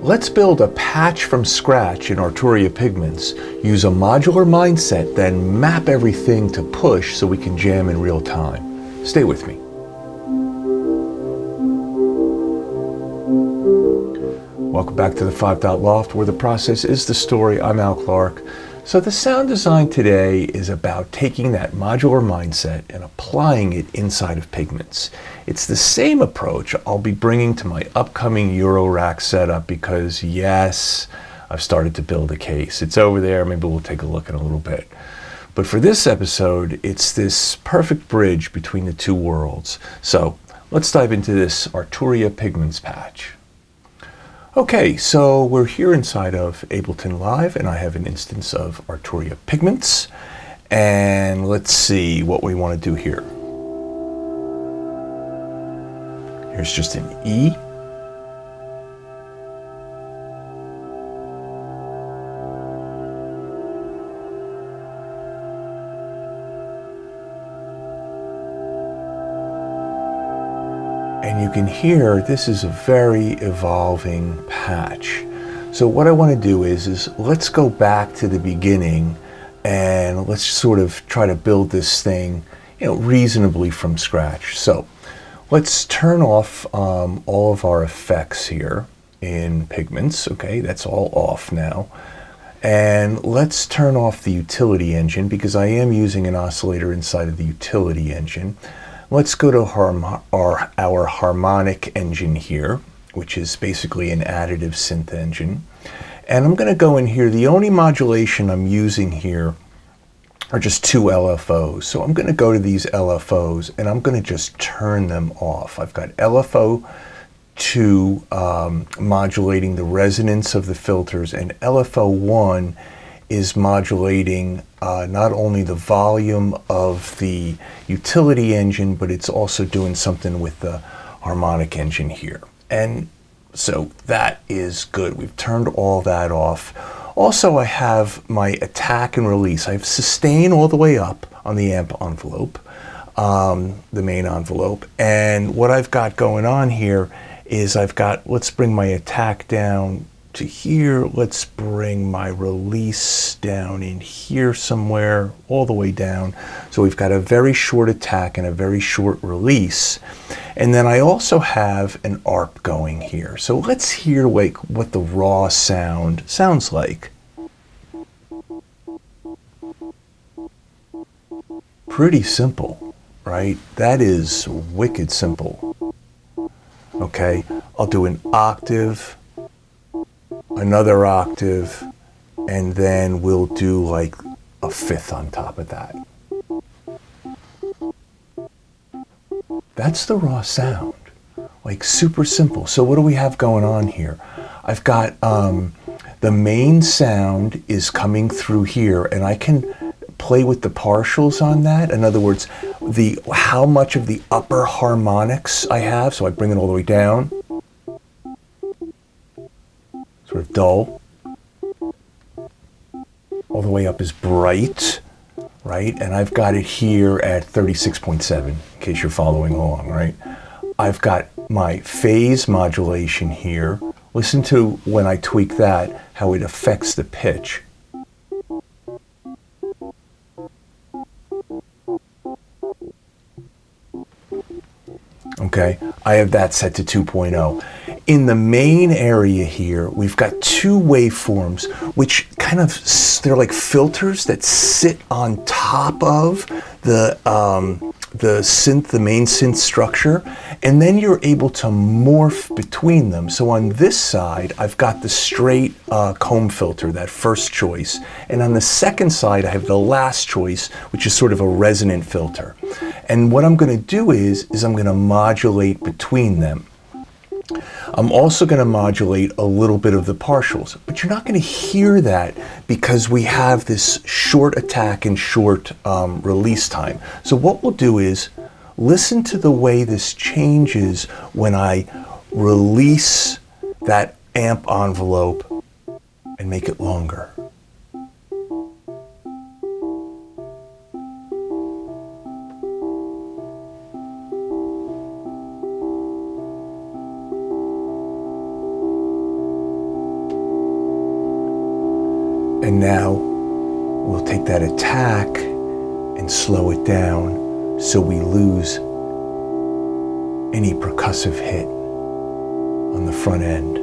Let's build a patch from scratch in Arturia Pigments, use a modular mindset, then map everything to Push so we can jam in real time. Stay with me. Welcome back to the 5 Loft, where the process is the story. I'm Al Clark. So the sound design today is about taking that modular mindset and applying it inside of Pigments. It's the same approach I'll be bringing to my upcoming Eurorack setup because, yes, I've started to build a case. It's over there. Maybe we'll take a look in a little bit. But for this episode, it's this perfect bridge between the two worlds. So let's dive into this Arturia Pigments patch. Okay, so we're here inside of Ableton Live, and I have an instance of Arturia Pigments. And let's see what we want to do here. Here's just an E. And you can hear this is a very evolving patch. So what I want to do is let's go back to the beginning and let's sort of try to build this thing, reasonably from scratch. So let's turn off all of our effects here in Pigments. Okay, that's all off now. And let's turn off the utility engine because I am using an oscillator inside of the utility engine. Let's go to our harmonic engine here, which is basically an additive synth engine. And I'm going to go in here. The only modulation I'm using here are just two LFOs. So I'm going to go to these LFOs and I'm going to just turn them off. I've got LFO 2 modulating the resonance of the filters, and LFO 1 is modulating not only the volume of the utility engine, but it's also doing something with the harmonic engine here. And so that is good. We've turned all that off. Also, I have my attack and release. I have sustain all the way up on the amp envelope, the main envelope. And what I've got going on here is let's bring my attack down to here. Let's bring my release down in here somewhere, all the way down. So we've got a very short attack and a very short release. And then I also have an ARP going here. So let's hear what the raw sound sounds like. Pretty simple, right? That is wicked simple. Okay, I'll do an octave, another octave, and then we'll do like a fifth on top of that. That's the raw sound, like super simple. So what do we have going on here? I've got the main sound is coming through here, and I can play with the partials on that. In other words, how much of the upper harmonics I have. So I bring it all the way down. Sort of dull. All the way up is bright, right? And I've got it here at 36.7, in case you're following along, right? I've got my phase modulation here. Listen to when I tweak that, how it affects the pitch. Okay, I have that set to 2.0. In the main area here, we've got two waveforms, which they're like filters that sit on top of the synth, the main synth structure, and then you're able to morph between them. So on this side, I've got the straight comb filter, that first choice, and on the second side, I have the last choice, which is sort of a resonant filter. And what I'm going to do is I'm going to modulate between them. I'm also going to modulate a little bit of the partials, but you're not going to hear that because we have this short attack and short release time. So what we'll do is listen to the way this changes when I release that amp envelope and make it longer. And now we'll take that attack and slow it down so we lose any percussive hit on the front end.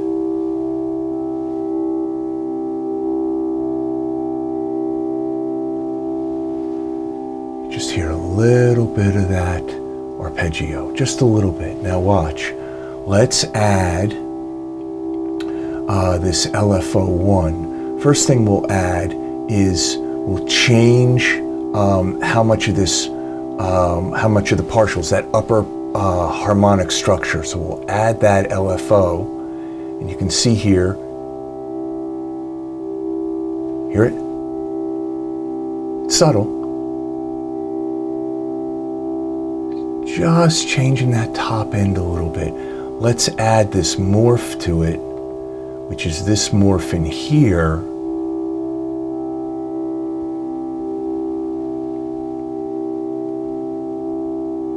Just hear a little bit of that arpeggio, just a little bit. Now watch. Let's add this LFO1. First thing we'll add is we'll change how much of the partials, that upper harmonic structure. So we'll add that LFO, and you can see here, hear it? It's subtle. Just changing that top end a little bit. Let's add this morph to it, which is this morph in here.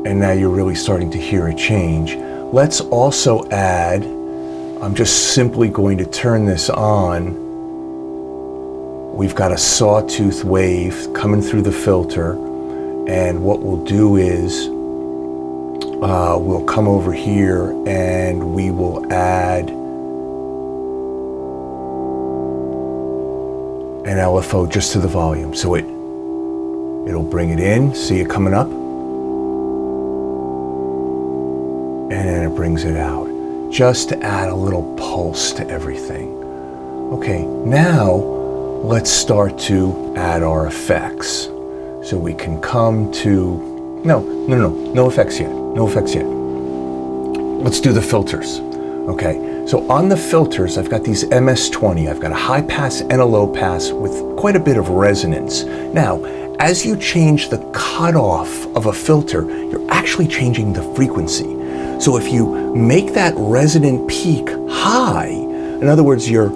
And now you're really starting to hear a change. Let's also add, I'm just simply going to turn this on. We've got a sawtooth wave coming through the filter, and what we'll do is we'll come over here and we will add an LFO just to the volume. So it'll bring it in, see it coming up, and then it brings it out, just to add a little pulse to everything. Okay, now let's start to add our effects. So we can come to, no effects yet. No effects yet. Let's do the filters. Okay, so on the filters, I've got these MS-20. I've got a high pass and a low pass with quite a bit of resonance. Now, as you change the cutoff of a filter, you're actually changing the frequency. So if you make that resonant peak high, in other words, you're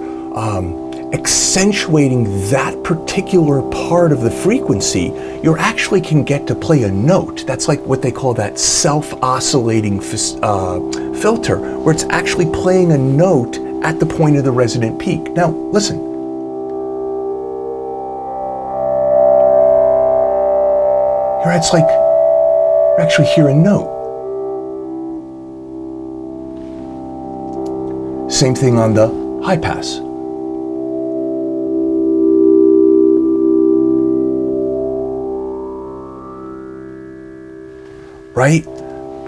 accentuating that particular part of the frequency, you actually can get to play a note. That's like what they call that self-oscillating filter, where it's actually playing a note at the point of the resonant peak. Now, listen. It's like you actually hear a note. Same thing on the high pass. Right?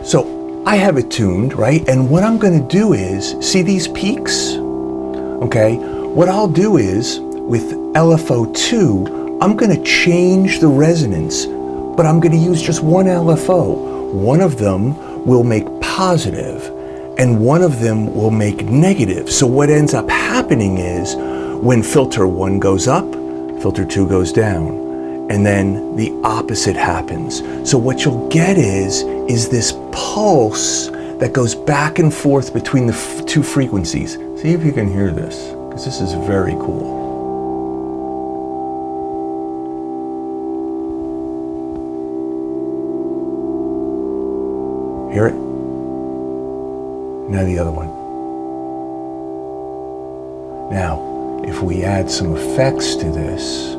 So I have it tuned, right? And what I'm going to do is, see these peaks? Okay? What I'll do is, with LFO2, I'm going to change the resonance, but I'm going to use just one LFO. One of them will make positive, and one of them will make negative. So what ends up happening is, when filter 1 goes up, filter 2 goes down. And then the opposite happens. So what you'll get is this pulse that goes back and forth between the two frequencies. See if you can hear this, because this is very cool. Hear it? Now the other one. Now, if we add some effects to this,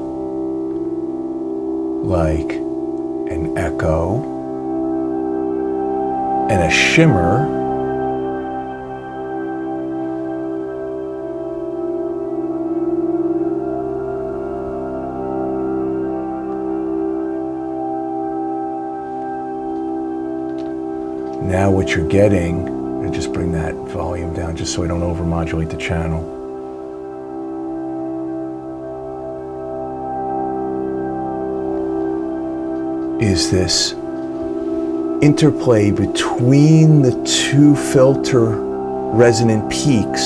like an echo and a shimmer, now what you're getting, I'm going to just bring that volume down just so I don't overmodulate the channel. Is this interplay between the two filter resonant peaks,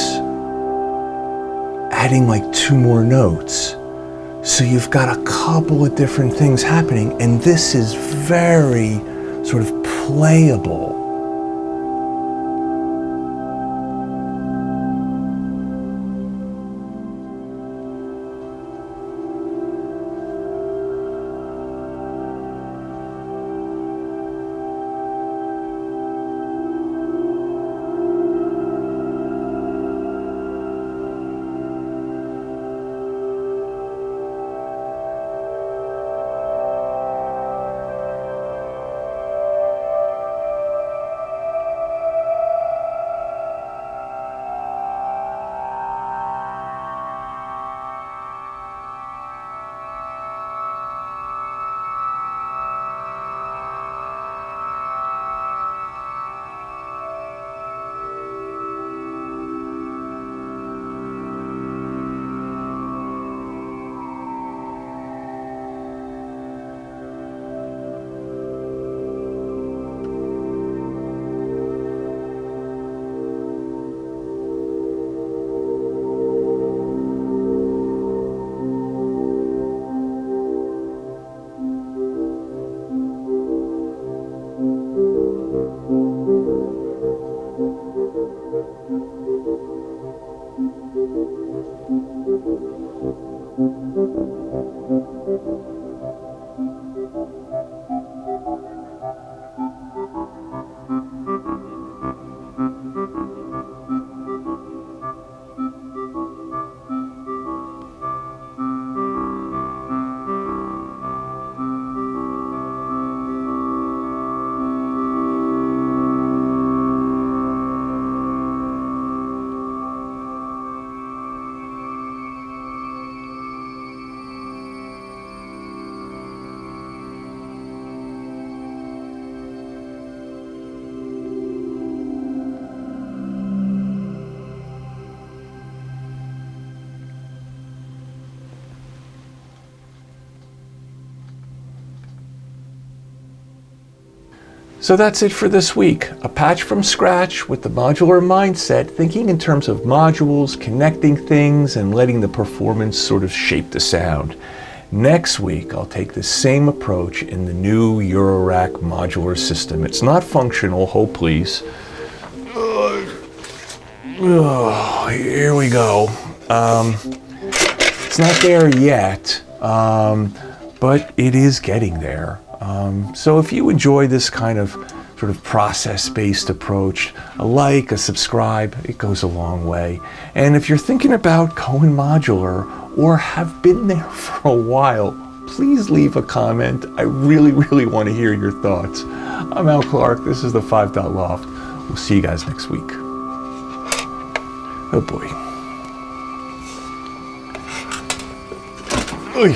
adding like 2 more notes. So you've got a couple of different things happening, and this is very sort of playable. So that's it for this week. A patch from scratch with the modular mindset, thinking in terms of modules, connecting things, and letting the performance sort of shape the sound. Next week, I'll take the same approach in the new Eurorack modular system. It's not functional, hold please. Here we go. It's not there yet, but it is getting there. So if you enjoy this kind of sort of process-based approach, a like, a subscribe, it goes a long way. And if you're thinking about going modular or have been there for a while, please leave a comment. I really, really want to hear your thoughts. I'm Al Clark. This is the 5 Loft. We'll see you guys next week. Oh boy. Oy.